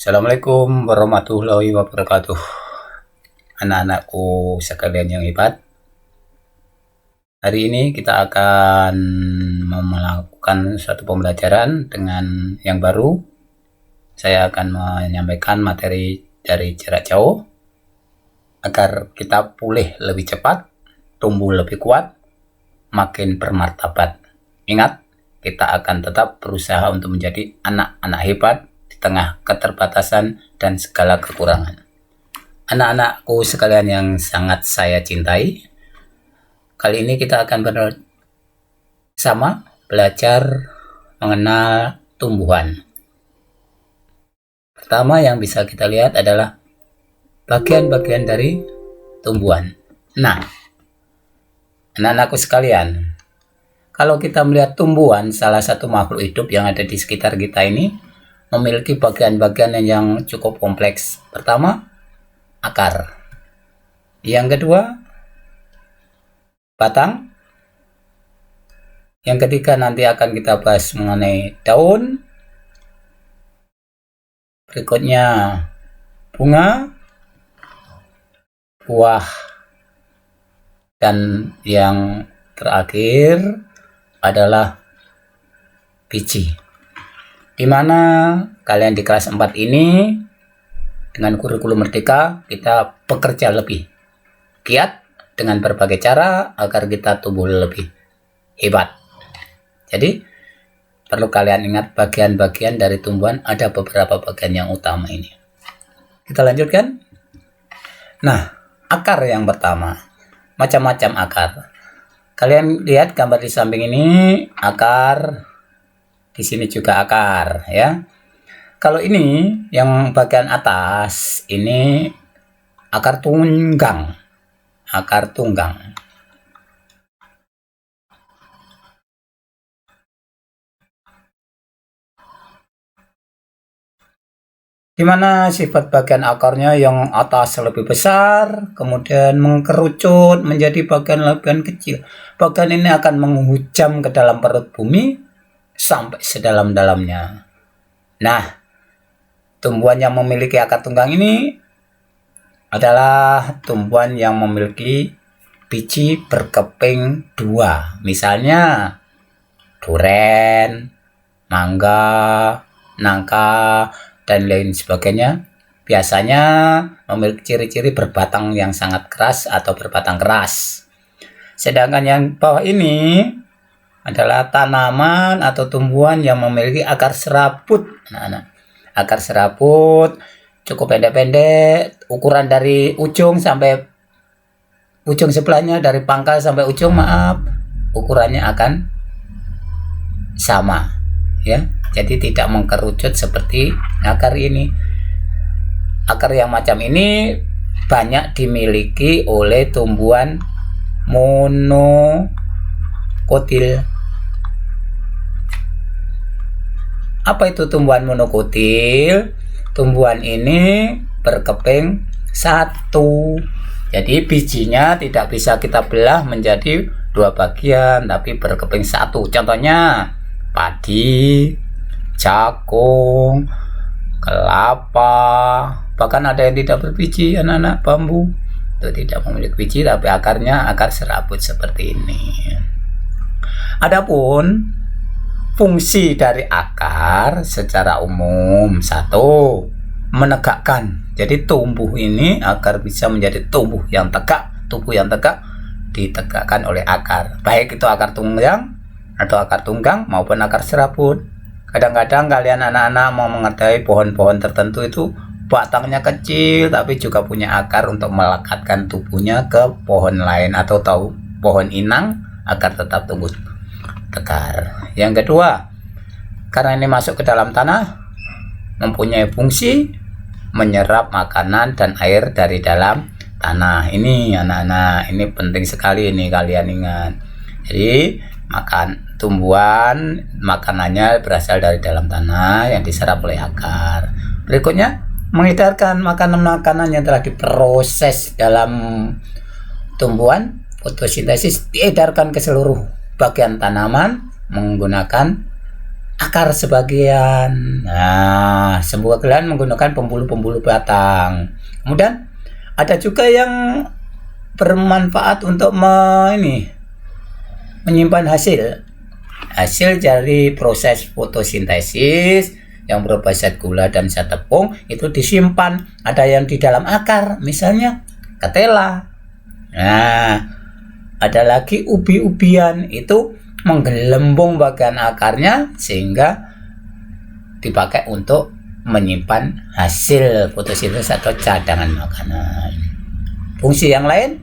Assalamualaikum warahmatullahi wabarakatuh. Anak-anakku sekalian yang hebat, hari ini kita akan melakukan suatu pembelajaran dengan yang baru. Saya akan menyampaikan materi dari jarak jauh agar kita pulih lebih cepat, tumbuh lebih kuat, makin bermartabat. Ingat, kita akan tetap berusaha untuk menjadi anak-anak hebat di tengah keterbatasan dan segala kekurangan. Anak-anakku sekalian yang sangat saya cintai, kali ini kita akan bersama belajar mengenal tumbuhan. Pertama yang bisa kita lihat adalah bagian-bagian dari tumbuhan. Nah, anak-anakku sekalian, kalau kita melihat tumbuhan, salah satu makhluk hidup yang ada di sekitar kita ini memiliki bagian-bagian yang cukup kompleks. Pertama, akar. Yang kedua, batang. Yang ketiga nanti akan kita bahas mengenai daun. Berikutnya bunga, buah, dan yang terakhir adalah biji. Dimana kalian di kelas 4 ini dengan kurikulum merdeka kita bekerja lebih giat dengan berbagai cara agar kita tumbuh lebih hebat. Jadi perlu kalian ingat bagian-bagian dari tumbuhan, ada beberapa bagian yang utama ini. Kita lanjutkan. Nah, akar yang pertama, macam-macam akar. Kalian lihat gambar di samping ini, akar, di sini juga akar ya. Kalau ini yang bagian atas ini akar tunggang. Akar tunggang. Di mana sifat bagian akarnya yang atas lebih besar, kemudian mengkerucut menjadi bagian-bagian kecil. Bagian ini akan menghujam ke dalam perut bumi sampai sedalam-dalamnya. Nah, tumbuhan yang memiliki akar tunggang ini adalah tumbuhan yang memiliki biji berkeping 2. Misalnya duren, mangga, nangka, dan lain sebagainya. Biasanya memiliki ciri-ciri berbatang yang sangat keras atau berbatang keras. Sedangkan yang bawah ini adalah tanaman atau tumbuhan yang memiliki akar serabut. Nah, akar serabut cukup pendek-pendek, ukuran dari ujung sampai ujung sebelahnya, dari pangkal sampai ujung, ukurannya akan sama ya. Jadi tidak mengkerucut seperti akar ini. Akar yang macam ini banyak dimiliki oleh tumbuhan monokotil. Apa itu tumbuhan monokotil? Tumbuhan ini berkeping 1. Jadi bijinya tidak bisa kita belah menjadi 2 bagian, tapi berkeping 1. Contohnya padi, jagung, kelapa, bahkan ada yang tidak berbiji, anak-anak, bambu itu tidak memiliki biji tapi akarnya akar serabut seperti ini. Adapun fungsi dari akar secara umum, 1, menegakkan. Jadi tumbuh ini agar bisa menjadi tubuh yang tegak ditegakkan oleh akar, baik itu akar tunggang atau akar tunggang maupun akar serabut. Kadang-kadang kalian anak-anak mau mengerti pohon-pohon tertentu itu batangnya kecil tapi juga punya akar untuk melekatkan tubuhnya ke pohon lain, atau tahu pohon inang agar tetap tumbuh tegar. Yang kedua, karena ini masuk ke dalam tanah, mempunyai fungsi menyerap makanan dan air dari dalam tanah. Ini anak-anak, ini penting sekali, ini kalian ingat. Jadi tumbuhan makanannya berasal dari dalam tanah yang diserap oleh akar. Berikutnya, mengedarkan makanan-makanan yang telah diproses dalam tumbuhan, fotosintesis, diedarkan ke seluruh bagian tanaman menggunakan akar sebagian. Nah, Nah, sebuah gelahan menggunakan pembuluh-pembuluh batang. Kemudian ada juga yang bermanfaat untuk menyimpan hasil dari proses fotosintesis yang berupa zat gula dan zat tepung itu disimpan. Ada yang di dalam akar, misalnya ketela. Nah, ada lagi ubi-ubian, itu menggelembung bagian akarnya sehingga dipakai untuk menyimpan hasil fotosintesis atau cadangan makanan. Fungsi yang lain,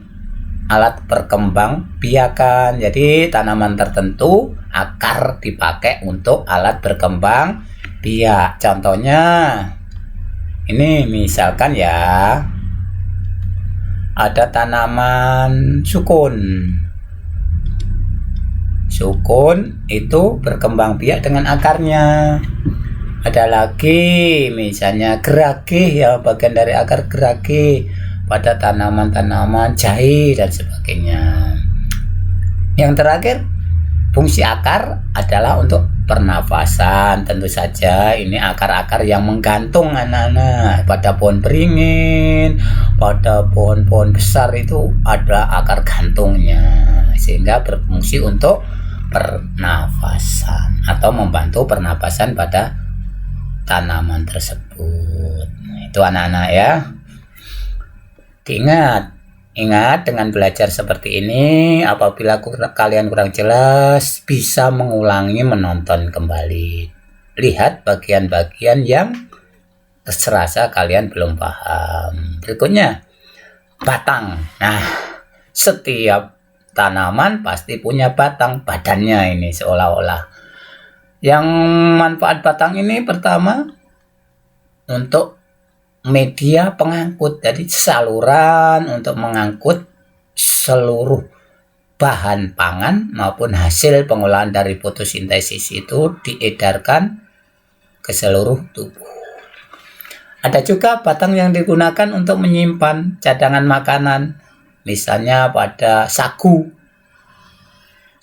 alat perkembang biakan. Jadi tanaman tertentu akar dipakai untuk alat berkembang biak. Contohnya ini misalkan ya, ada tanaman sukun. Sukun itu berkembang biak dengan akarnya. Ada lagi misalnya gerage, ya bagian dari akar gerage pada tanaman-tanaman jahe dan sebagainya. Yang terakhir, fungsi akar adalah untuk pernafasan. Tentu saja ini akar-akar yang menggantung anak-anak. Pada pohon beringin, pada pohon-pohon besar itu ada akar gantungnya, sehingga berfungsi untuk pernafasan atau membantu pernapasan pada tanaman tersebut. Itu anak-anak ya. Ingat dengan belajar seperti ini, apabila kalian kurang jelas, bisa mengulangi menonton kembali. Lihat bagian-bagian yang terserasa kalian belum paham. Berikutnya, batang. Nah, setiap tanaman pasti punya batang, badannya ini seolah-olah. Yang manfaat batang ini pertama untuk media pengangkut, jadi saluran untuk mengangkut seluruh bahan pangan maupun hasil pengolahan dari fotosintesis itu diedarkan ke seluruh tubuh. Ada juga batang yang digunakan untuk menyimpan cadangan makanan, misalnya pada sagu.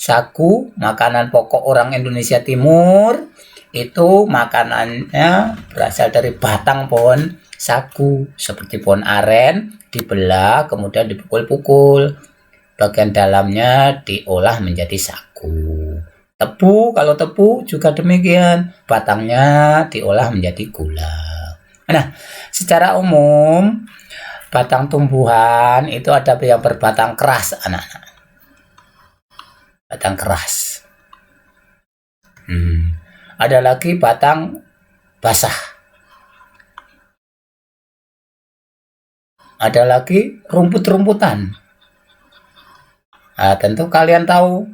Sagu, makanan pokok orang Indonesia Timur, itu makanannya berasal dari batang pohon sagu, seperti pohon aren, dibelah kemudian dipukul-pukul, bagian dalamnya diolah menjadi sagu. Tebu, kalau tebu juga demikian, batangnya diolah menjadi gula. Nah, secara umum batang tumbuhan itu ada yang berbatang keras, anak-anak. Batang keras. Ada lagi batang basah. Ada lagi rumput-rumputan. Nah, tentu kalian tahu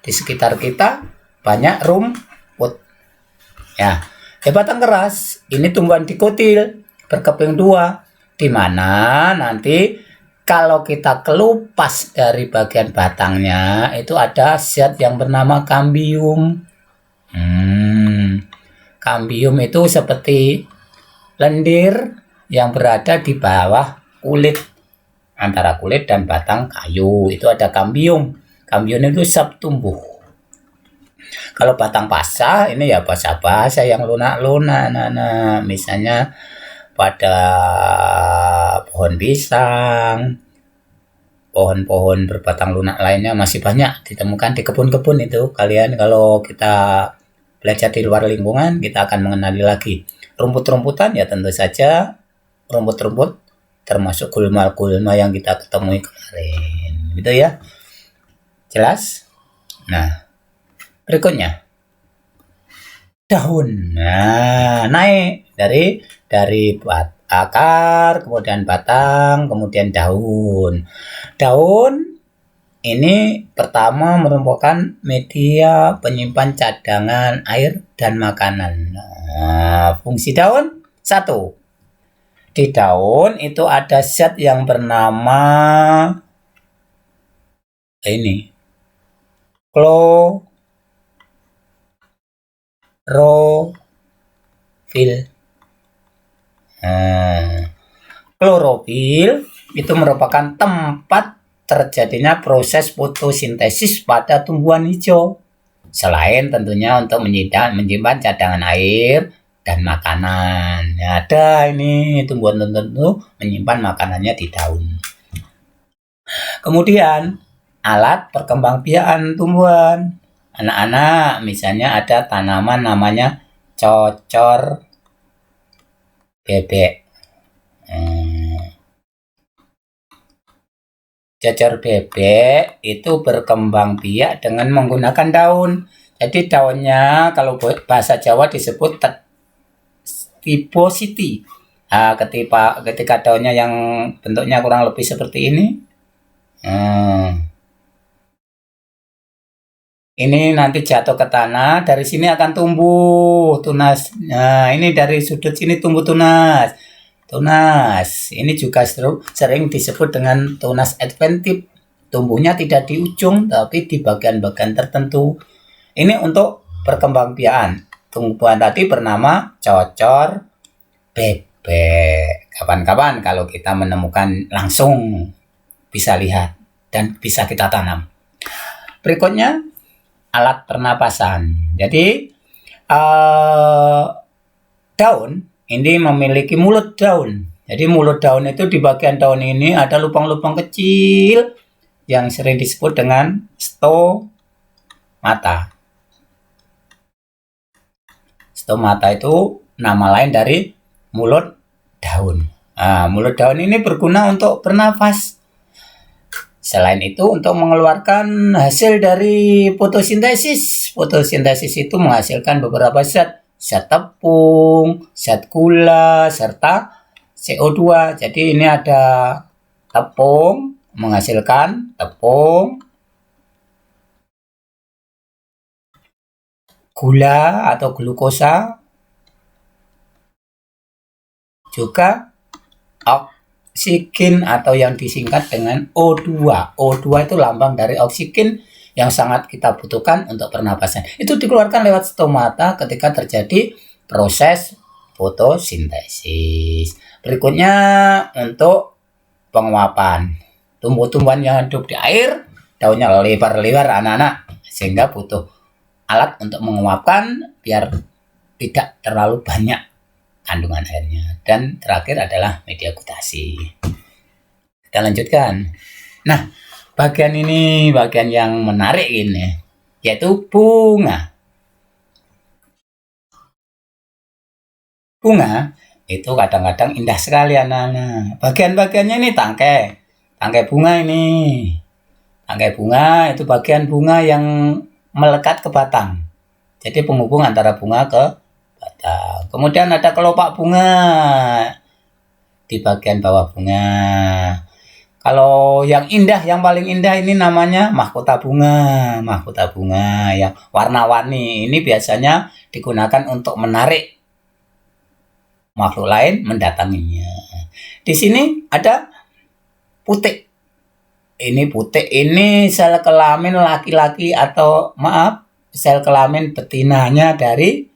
di sekitar kita banyak rumput. Ya, batang keras ini tumbuhan dikotil berkeping dua, di mana nanti kalau kita kelupas dari bagian batangnya itu ada zat yang bernama kambium. Kambium itu seperti lendir yang berada di bawah kulit, antara kulit dan batang kayu itu ada kambium. Kambium itu zat tumbuh. Kalau batang basah ini ya basah-basah yang lunak-lunak. Nah, misalnya pada pohon pisang, pohon-pohon berbatang lunak lainnya masih banyak ditemukan di kebun-kebun itu. Kalian kalau kita belajar di luar lingkungan, kita akan mengenali lagi. Rumput-rumputan ya tentu saja rumput-rumput termasuk gulma-gulma yang kita ketemui kemarin. Gitu ya. Jelas? Nah, berikutnya daun. Nah, naik dari akar, kemudian batang, kemudian daun. Daun ini pertama merupakan media penyimpan cadangan air dan makanan. Nah, fungsi daun satu. Di daun itu ada zat yang bernama ini klorofil. Klorofil itu merupakan tempat terjadinya proses fotosintesis pada tumbuhan hijau. Selain tentunya untuk menyimpan cadangan air dan makanan. Ya, ada ini tumbuhan tertentu menyimpan makanannya di daun. Kemudian alat perkembangbiakan tumbuhan. Anak-anak misalnya ada tanaman namanya cocor bebek. Cocor bebek itu berkembang biak dengan menggunakan daun. Jadi daunnya kalau bahasa Jawa disebut tipositi. Nah, ketika daunnya yang bentuknya kurang lebih seperti ini, ini nanti jatuh ke tanah, dari sini akan tumbuh tunas. Nah, ini dari sudut sini tumbuh tunas. Tunas, ini juga sering disebut dengan tunas adventif. Tumbuhnya tidak di ujung, tapi di bagian-bagian tertentu. Ini untuk perkembangbiakan. Tumbuhan tadi bernama cocor bebek. Kapan-kapan kalau kita menemukan langsung bisa lihat dan bisa kita tanam. Berikutnya alat pernapasan. Jadi daun ini memiliki mulut daun. Jadi mulut daun itu di bagian daun ini ada lubang-lubang kecil yang sering disebut dengan stomata. Stomata itu nama lain dari mulut daun. Nah, mulut daun ini berguna untuk bernafas. Selain itu untuk mengeluarkan hasil dari fotosintesis. Fotosintesis itu menghasilkan beberapa zat tepung, zat gula, serta CO2. Jadi ini ada tepung, menghasilkan tepung, gula atau glukosa, juga oksigen atau yang disingkat dengan O2. O2 itu lambang dari oksigen yang sangat kita butuhkan untuk pernapasan. Itu dikeluarkan lewat stomata ketika terjadi proses fotosintesis. Berikutnya untuk penguapan. Tumbuh-tumbuhan yang hidup di air, daunnya lebar-lebar anak-anak, sehingga butuh alat untuk menguapkan biar tidak terlalu banyak kandungan airnya. Dan terakhir adalah media gutasi. Kita lanjutkan. Nah, bagian ini bagian yang menarik ini, yaitu bunga. Bunga itu kadang-kadang indah sekali anak-anak. Bagian-bagiannya ini tangkai bunga ini. Tangkai bunga itu bagian bunga yang melekat ke batang. Jadi penghubung antara bunga ke batang. Kemudian ada kelopak bunga di bagian bawah bunga. Kalau yang indah, yang paling indah ini namanya mahkota bunga. Mahkota bunga yang warna-warni. Ini biasanya digunakan untuk menarik makhluk lain mendatanginya. Di sini ada putik. Ini putik ini sel kelamin laki-laki atau sel kelamin betinanya dari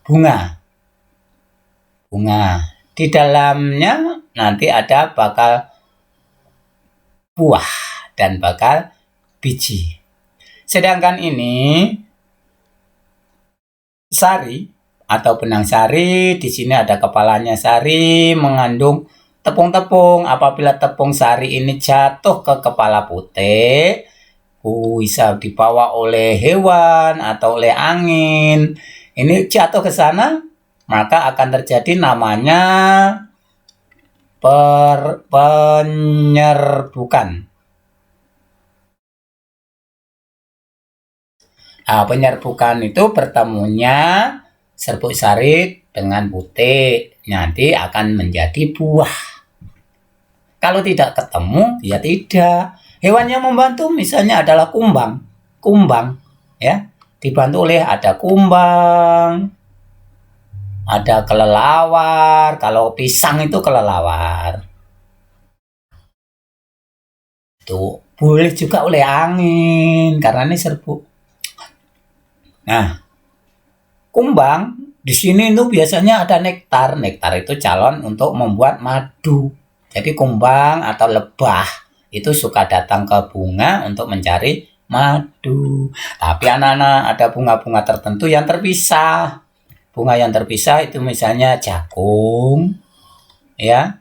bunga. Bunga. Di dalamnya nanti ada bakal buah dan bakal biji. Sedangkan ini sari atau benang sari, di sini ada kepalanya sari mengandung tepung-tepung. Apabila tepung sari ini jatuh ke kepala putik, bisa dibawa oleh hewan atau oleh angin. Ini jatuh ke sana, maka akan terjadi namanya penyerbukan. Nah, penyerbukan itu bertemunya serbuk sari dengan putik, nanti akan menjadi buah. Kalau tidak ketemu, ya tidak. Hewan yang membantu misalnya adalah kumbang. Kumbang, ya, dibantu oleh ada kumbang, ada kelelawar. Kalau pisang itu kelelawar. Itu boleh juga oleh angin karena ini serbuk. Nah, kumbang di sini itu biasanya ada nektar. Nektar itu calon untuk membuat madu. Jadi kumbang atau lebah itu suka datang ke bunga untuk mencari madu. Tapi anak-anak ada bunga-bunga tertentu yang terpisah. bunga yang terpisah itu misalnya jagung, ya,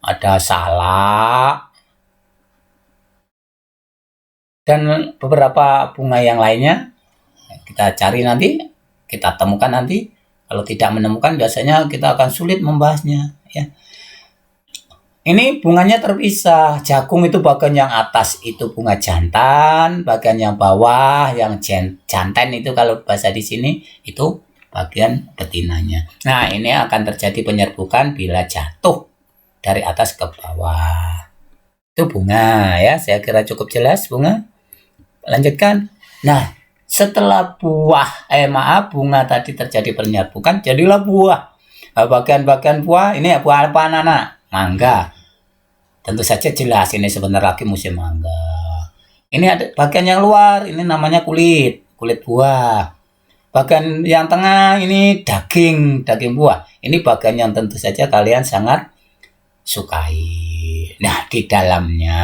ada salak, dan beberapa bunga yang lainnya. Kita cari nanti, kita temukan nanti. Kalau tidak menemukan, biasanya kita akan sulit membahasnya, ya. Ini bunganya terpisah. Jagung itu bagian yang atas itu bunga jantan, bagian yang bawah yang jantan itu kalau bahasa di sini itu bagian betinanya. Nah, ini akan terjadi penyerbukan bila jatuh dari atas ke bawah. Itu bunga, ya. Saya kira cukup jelas bunga. Lanjutkan. Nah, setelah bunga tadi terjadi penyerbukan, jadilah buah. Bagian-bagian buah ini buah apa, anak-anak? Mangga. Tentu saja jelas ini sebentar lagi musim mangga. Ini ada bagian yang luar, ini namanya kulit buah. Bagian yang tengah ini daging buah. Ini bagian yang tentu saja kalian sangat sukai. Nah, di dalamnya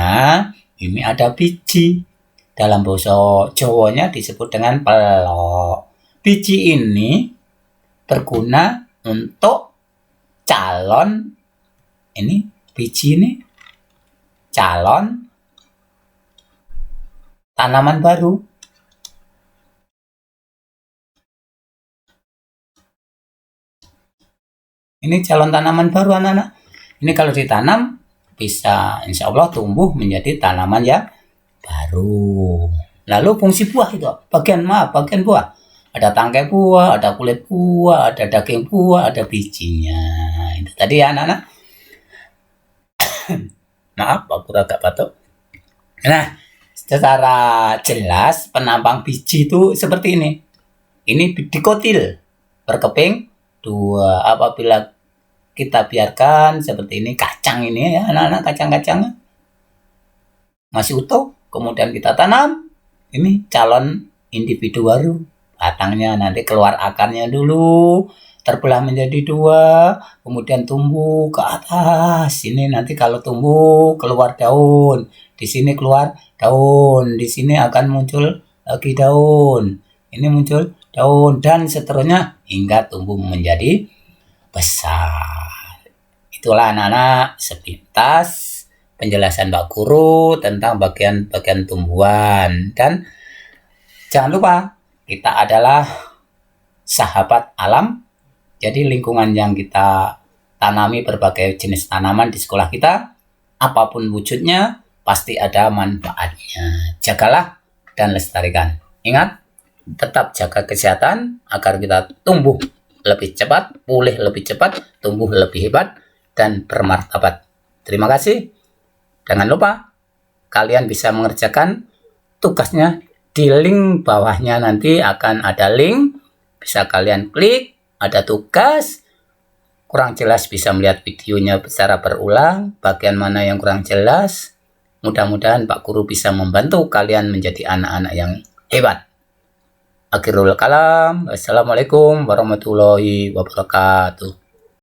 ini ada biji. Dalam bahasa Jawanya disebut dengan pelok. Biji ini berguna untuk calon tanaman baru. Ini calon tanaman baru, anak-anak. Ini kalau ditanam bisa insya Allah tumbuh menjadi tanaman yang baru. Lalu fungsi buah itu bagian buah. Ada tangkai buah, ada kulit buah, ada daging buah, ada bijinya. Itu tadi ya, anak-anak. Maaf, aku agak batuk. Nah, secara jelas penampang biji itu seperti ini. Ini dikotil berkeping 2. Apabila kita biarkan seperti ini, kacang ini ya, anak-anak, kacang-kacangnya masih utuh, kemudian kita tanam, ini calon individu baru. Batangnya nanti keluar akarnya dulu, terbelah menjadi 2, kemudian tumbuh ke atas. Ini nanti kalau tumbuh keluar daun, di sini keluar daun, di sini akan muncul lagi daun, ini muncul daun, dan seterusnya hingga tumbuh menjadi besar. Itulah, anak-anak, sepintas penjelasan Mbak Guru tentang bagian-bagian tumbuhan. Dan jangan lupa, kita adalah sahabat alam. Jadi lingkungan yang kita tanami berbagai jenis tanaman di sekolah kita, apapun wujudnya, pasti ada manfaatnya. Jagalah dan lestarikan. Ingat, tetap jaga kesehatan agar kita tumbuh lebih cepat, pulih lebih cepat, tumbuh lebih hebat, dan bermartabat. Terima kasih. Jangan lupa, kalian bisa mengerjakan tugasnya di link bawahnya. Nanti akan ada link, bisa kalian klik. Ada tugas, kurang jelas bisa melihat videonya secara berulang, bagian mana yang kurang jelas. Mudah-mudahan Pak Guru bisa membantu kalian menjadi anak-anak yang hebat. Akhirul kalam, wassalamualaikum warahmatullahi wabarakatuh.